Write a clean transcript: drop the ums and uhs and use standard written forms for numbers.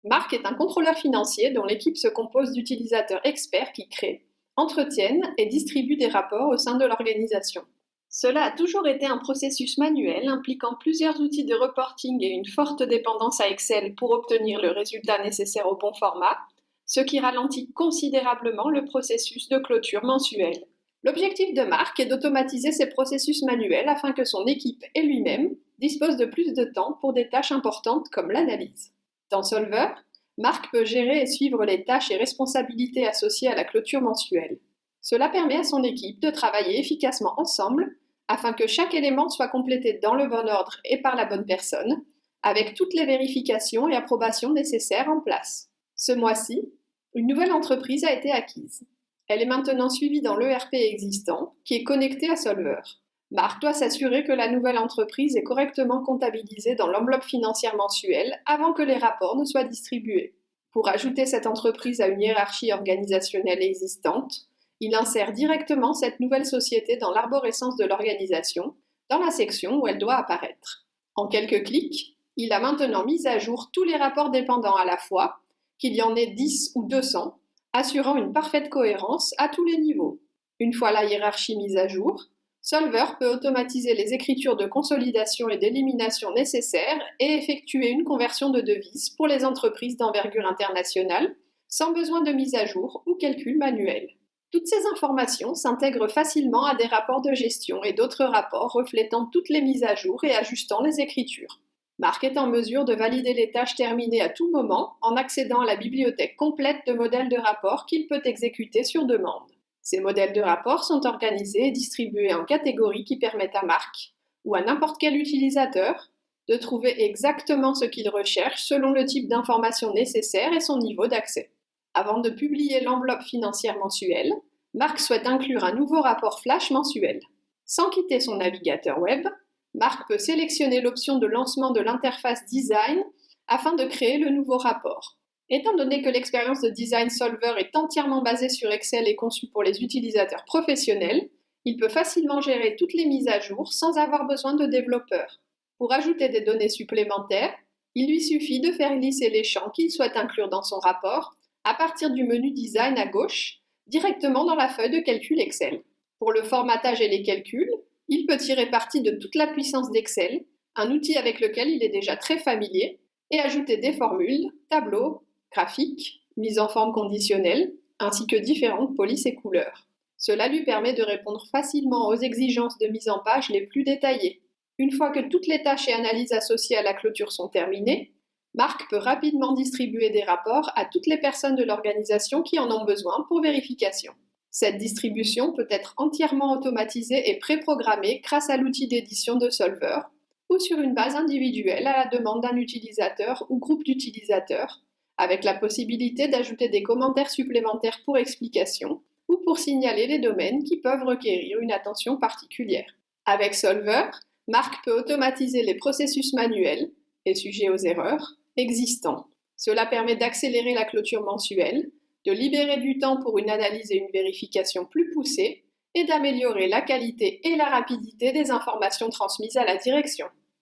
Marc est un contrôleur financier dont l'équipe se compose d'utilisateurs experts qui créent, entretiennent et distribuent des rapports au sein de l'organisation. Cela a toujours été un processus manuel impliquant plusieurs outils de reporting et une forte dépendance à Excel pour obtenir le résultat nécessaire au bon format, ce qui ralentit considérablement le processus de clôture mensuelle. L'objectif de Marc est d'automatiser ces processus manuels afin que son équipe et lui-même disposent de plus de temps pour des tâches importantes comme l'analyse. Dans Solver, Marc peut gérer et suivre les tâches et responsabilités associées à la clôture mensuelle. Cela permet à son équipe de travailler efficacement ensemble afin que chaque élément soit complété dans le bon ordre et par la bonne personne, avec toutes les vérifications et approbations nécessaires en place. Ce mois-ci, une nouvelle entreprise a été acquise. Elle est maintenant suivie dans l'ERP existant, qui est connecté à Solver. Marc doit s'assurer que la nouvelle entreprise est correctement comptabilisée dans l'enveloppe financière mensuelle avant que les rapports ne soient distribués. Pour ajouter cette entreprise à une hiérarchie organisationnelle existante, il insère directement cette nouvelle société dans l'arborescence de l'organisation, dans la section où elle doit apparaître. En quelques clics, il a maintenant mis à jour tous les rapports dépendants à la fois, qu'il y en ait 10 ou 200, assurant une parfaite cohérence à tous les niveaux. Une fois la hiérarchie mise à jour, Solver peut automatiser les écritures de consolidation et d'élimination nécessaires et effectuer une conversion de devises pour les entreprises d'envergure internationale, sans besoin de mise à jour ou calcul manuel. Toutes ces informations s'intègrent facilement à des rapports de gestion et d'autres rapports reflétant toutes les mises à jour et ajustant les écritures. Marc est en mesure de valider les tâches terminées à tout moment en accédant à la bibliothèque complète de modèles de rapports qu'il peut exécuter sur demande. Ces modèles de rapports sont organisés et distribués en catégories qui permettent à Marc, ou à n'importe quel utilisateur, de trouver exactement ce qu'il recherche selon le type d'information nécessaire et son niveau d'accès. Avant de publier l'enveloppe financière mensuelle, Marc souhaite inclure un nouveau rapport flash mensuel. Sans quitter son navigateur web, Marc peut sélectionner l'option de lancement de l'interface Design afin de créer le nouveau rapport. Étant donné que l'expérience de Design Solver est entièrement basée sur Excel et conçue pour les utilisateurs professionnels, il peut facilement gérer toutes les mises à jour sans avoir besoin de développeurs. Pour ajouter des données supplémentaires, il lui suffit de faire glisser les champs qu'il souhaite inclure dans son rapport à partir du menu Design à gauche, directement dans la feuille de calcul Excel. Pour le formatage et les calculs, il peut tirer parti de toute la puissance d'Excel, un outil avec lequel il est déjà très familier, et ajouter des formules, tableaux, graphiques, mise en forme conditionnelle, ainsi que différentes polices et couleurs. Cela lui permet de répondre facilement aux exigences de mise en page les plus détaillées. Une fois que toutes les tâches et analyses associées à la clôture sont terminées, Marc peut rapidement distribuer des rapports à toutes les personnes de l'organisation qui en ont besoin pour vérification. Cette distribution peut être entièrement automatisée et préprogrammée grâce à l'outil d'édition de Solver ou sur une base individuelle à la demande d'un utilisateur ou groupe d'utilisateurs, avec la possibilité d'ajouter des commentaires supplémentaires pour explication ou pour signaler les domaines qui peuvent requérir une attention particulière. Avec Solver, Marc peut automatiser les processus manuels et sujets aux erreurs existants. Cela permet d'accélérer la clôture mensuelle, de libérer du temps pour une analyse et une vérification plus poussée et d'améliorer la qualité et la rapidité des informations transmises à la direction.